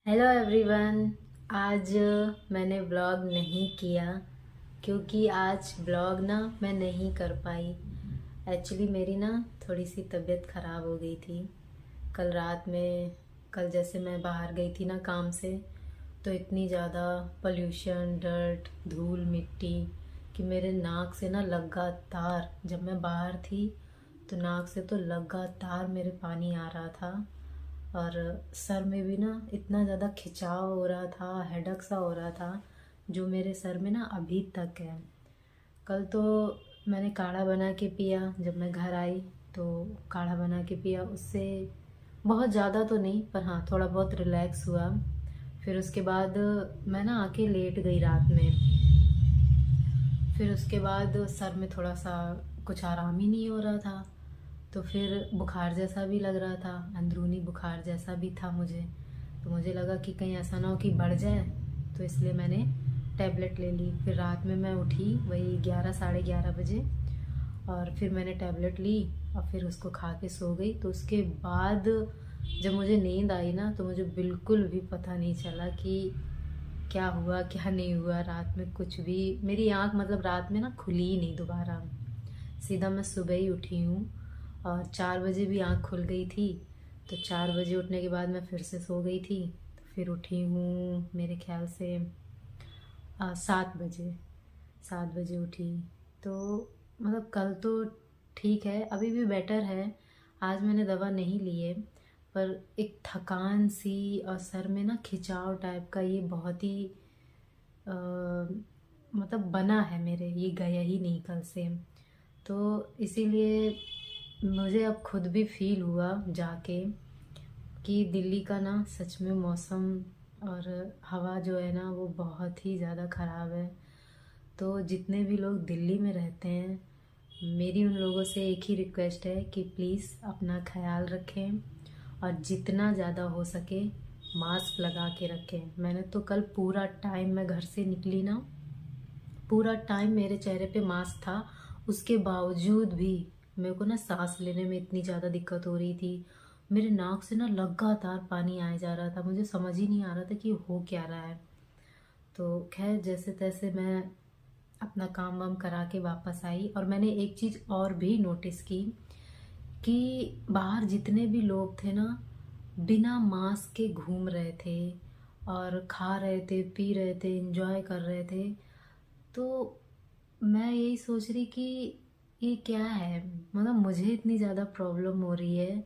Hello everyone. आज मैंने vlog नहीं किया क्योंकि आज व्लॉग ना मैं नहीं कर पाई। एक्चुअली मेरी ना थोड़ी सी तबीयत ख़राब हो गई थी कल रात में। कल जैसे मैं बाहर गई थी ना काम से, तो इतनी ज़्यादा पोल्यूशन, डर्ट, धूल, मिट्टी कि मेरे नाक से ना लगातार, जब मैं बाहर थी तो नाक से तो लगातार मेरे पानी आ रहा था। और सर में भी ना इतना ज़्यादा खिंचाव हो रहा था, हेडक सा हो रहा था जो मेरे सर में ना अभी तक है। कल तो मैंने काढ़ा बना के पिया, जब मैं घर आई तो काढ़ा बना के पिया, उससे बहुत ज़्यादा तो नहीं पर हाँ थोड़ा बहुत रिलैक्स हुआ। फिर उसके बाद मैं ना आके लेट गई रात में। फिर उसके बाद सर में थोड़ा सा कुछ आराम ही नहीं हो रहा था, तो फिर बुखार जैसा भी लग रहा था, अंदरूनी बुखार जैसा भी था मुझे। तो मुझे लगा कि कहीं ऐसा ना हो कि बढ़ जाए, तो इसलिए मैंने टैबलेट ले ली। फिर रात में मैं उठी वही 11 साढ़े 11 बजे, और फिर मैंने टैबलेट ली और फिर उसको खा के सो गई। तो उसके बाद जब मुझे नींद आई ना, तो मुझे बिल्कुल भी पता नहीं चला कि क्या हुआ क्या नहीं हुआ। रात में कुछ भी, मेरी आँख मतलब रात में ना खुली ही नहीं दोबारा। सीधा मैं सुबह ही उठी हूँ, और 4 बजे भी आँख खुल गई थी। तो 4 बजे उठने के बाद मैं फिर से सो गई थी, तो फिर उठी हूँ मेरे ख्याल से 7 बजे। 7 बजे उठी। तो मतलब कल तो ठीक है, अभी भी बेटर है। आज मैंने दवा नहीं ली है, पर एक थकान सी और सर में ना खिंचाव टाइप का, ये बहुत ही अ, मतलब बना है मेरे, ये गया ही नहीं कल से। तो इसीलिए मुझे अब खुद भी फील हुआ जाके कि दिल्ली का ना सच में मौसम और हवा जो है ना वो बहुत ही ज़्यादा ख़राब है। तो जितने भी लोग दिल्ली में रहते हैं, मेरी उन लोगों से एक ही रिक्वेस्ट है कि प्लीज़ अपना ख्याल रखें, और जितना ज़्यादा हो सके मास्क लगा के रखें। मैंने तो कल पूरा टाइम, मैं घर से निकली ना, पूरा टाइम मेरे चेहरे पे मास्क था। उसके बावजूद भी मेरे को ना सांस लेने में इतनी ज़्यादा दिक्कत हो रही थी। मेरे नाक से ना लगातार पानी आए जा रहा था, मुझे समझ ही नहीं आ रहा था कि हो क्या रहा है। तो खैर जैसे तैसे मैं अपना काम वाम करा के वापस आई। और मैंने एक चीज़ और भी नोटिस की कि बाहर जितने भी लोग थे ना, बिना मास्क के घूम रहे थे और खा रहे थे, पी रहे थे, एंजॉय कर रहे थे। तो मैं यही सोच रही कि ये क्या है, मतलब मुझे इतनी ज़्यादा प्रॉब्लम हो रही है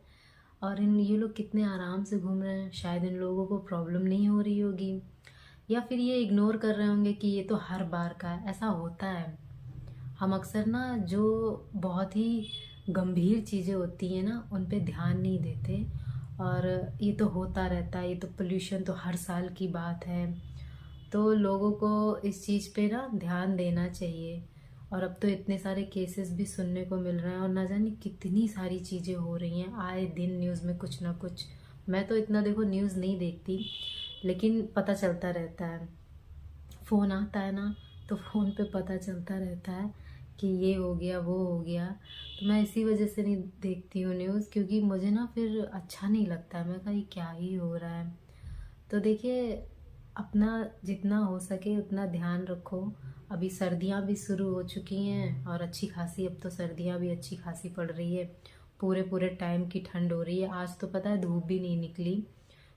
और इन ये लोग कितने आराम से घूम रहे हैं। शायद इन लोगों को प्रॉब्लम नहीं हो रही होगी, या फिर ये इग्नोर कर रहे होंगे कि ये तो हर बार का है, ऐसा होता है। हम अक्सर ना जो बहुत ही गंभीर चीज़ें होती हैं ना उन पे ध्यान नहीं देते, और ये तो होता रहता है, ये तो पोल्यूशन तो हर साल की बात है। तो लोगों को इस चीज़ पे ना ध्यान देना चाहिए। और अब तो इतने सारे केसेस भी सुनने को मिल रहे हैं, और ना जाने कितनी सारी चीज़ें हो रही हैं, आए दिन न्यूज़ में कुछ ना कुछ। मैं तो इतना देखो न्यूज़ नहीं देखती, लेकिन पता चलता रहता है, फ़ोन आता है ना, तो फ़ोन पे पता चलता रहता है कि ये हो गया वो हो गया। तो मैं इसी वजह से नहीं देखती हूँ न्यूज़, क्योंकि मुझे ना फिर अच्छा नहीं लगता है। मैं कहा ये क्या ही हो रहा है। तो देखिए, अपना जितना हो सके उतना ध्यान रखो। अभी सर्दियाँ भी शुरू हो चुकी हैं, और अच्छी खासी अब तो सर्दियाँ भी अच्छी खासी पड़ रही है। पूरे पूरे टाइम की ठंड हो रही है। आज तो पता है धूप भी नहीं निकली,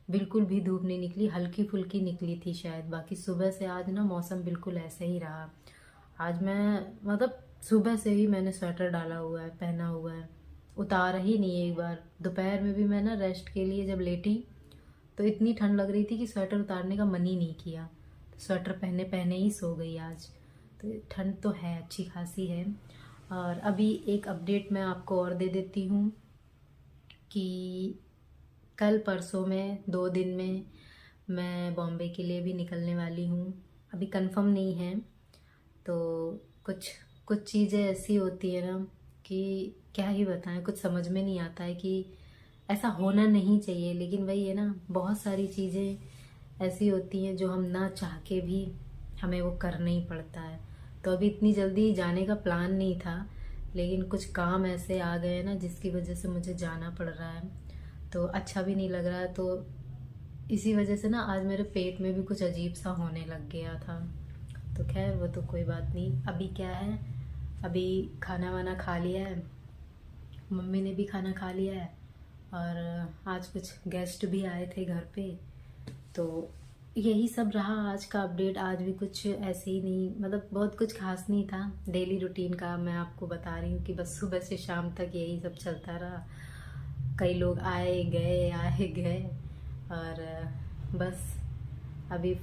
बिल्कुल भी धूप नहीं निकली, हल्की फुल्की निकली थी शायद। बाकी सुबह से आज ना मौसम बिल्कुल ऐसे ही रहा। आज मैं मतलब सुबह से ही मैंने स्वेटर डाला हुआ है, पहना हुआ है, उतारा ही नहीं एक बार। दोपहर में भी मैं ना रेस्ट के लिए जब लेटी, तो इतनी ठंड लग रही थी कि स्वेटर उतारने का मन ही नहीं किया, तो स्वेटर पहने पहने ही सो गई आज। तो ठंड तो है, अच्छी खासी है। और अभी एक अपडेट मैं आपको और दे देती हूँ कि कल परसों में 2 दिन में मैं बॉम्बे के लिए भी निकलने वाली हूँ। अभी कंफर्म नहीं है, तो कुछ कुछ चीज़ें ऐसी होती है ना कि क्या ही बताएं, कुछ समझ में नहीं आता है कि ऐसा होना नहीं चाहिए, लेकिन वही है ना, बहुत सारी चीज़ें ऐसी होती हैं जो हम ना चाह के भी हमें वो करना ही पड़ता है। तो अभी इतनी जल्दी जाने का प्लान नहीं था, लेकिन कुछ काम ऐसे आ गए ना जिसकी वजह से मुझे जाना पड़ रहा है। तो अच्छा भी नहीं लग रहा है। तो इसी वजह से ना आज मेरे पेट में भी कुछ अजीब सा होने लग गया था। तो खैर वो तो कोई बात नहीं। अभी क्या है, अभी खाना वाना खा लिया है, मम्मी ने भी खाना खा लिया है, और आज कुछ गेस्ट भी आए थे घर पे। तो यही सब रहा आज का अपडेट। आज भी कुछ ऐसे ही नहीं, मतलब बहुत कुछ खास नहीं था। डेली रूटीन का मैं आपको बता रही हूँ कि बस सुबह से शाम तक यही सब चलता रहा। कई लोग आए गए आए गए, और बस अभी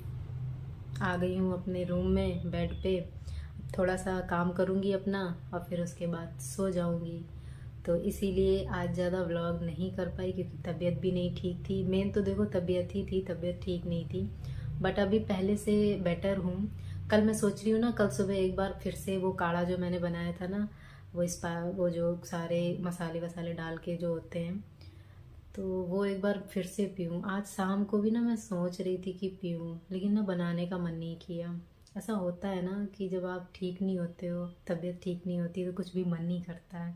आ गई हूँ अपने रूम में बेड पे। थोड़ा सा काम करूँगी अपना और फिर उसके बाद सो जाऊँगी। तो इसीलिए आज ज़्यादा व्लॉग नहीं कर पाई क्योंकि तबीयत भी नहीं ठीक थी। मेन तो देखो तबीयत ही थी, तबीयत ठीक नहीं थी, बट अभी पहले से बेटर हूँ। कल मैं सोच रही हूँ ना, कल सुबह एक बार फिर से वो काढ़ा जो मैंने बनाया था ना, वो जो सारे मसाले वसाले डाल के जो होते हैं, तो वो एक बार फिर से पीऊँ। आज शाम को भी ना मैं सोच रही थी कि पीऊँ, लेकिन ना बनाने का मन नहीं किया। ऐसा होता है ना कि जब आप ठीक नहीं होते हो, तबीयत ठीक नहीं होती, तो कुछ भी मन नहीं करता है।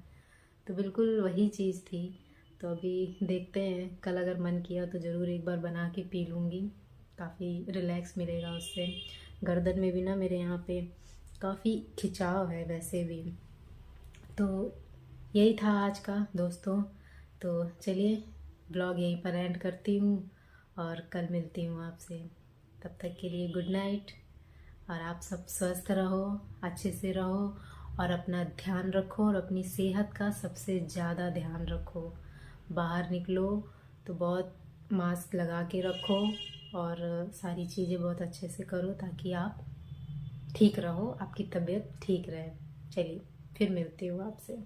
तो बिल्कुल वही चीज़ थी। तो अभी देखते हैं, कल अगर मन किया तो ज़रूर एक बार बना के पी लूँगी। काफ़ी रिलैक्स मिलेगा उससे। गर्दन में भी ना मेरे यहाँ पे काफ़ी खिंचाव है वैसे भी। तो यही था आज का दोस्तों। तो चलिए ब्लॉग यहीं पर एंड करती हूँ और कल मिलती हूँ आपसे। तब तक के लिए गुड नाइट, और आप सब स्वस्थ रहो, अच्छे से रहो, और अपना ध्यान रखो, और अपनी सेहत का सबसे ज़्यादा ध्यान रखो। बाहर निकलो तो बहुत मास्क लगा के रखो, और सारी चीज़ें बहुत अच्छे से करो ताकि आप ठीक रहो, आपकी तबीयत ठीक रहे। चलिए फिर मिलती हूँ आपसे।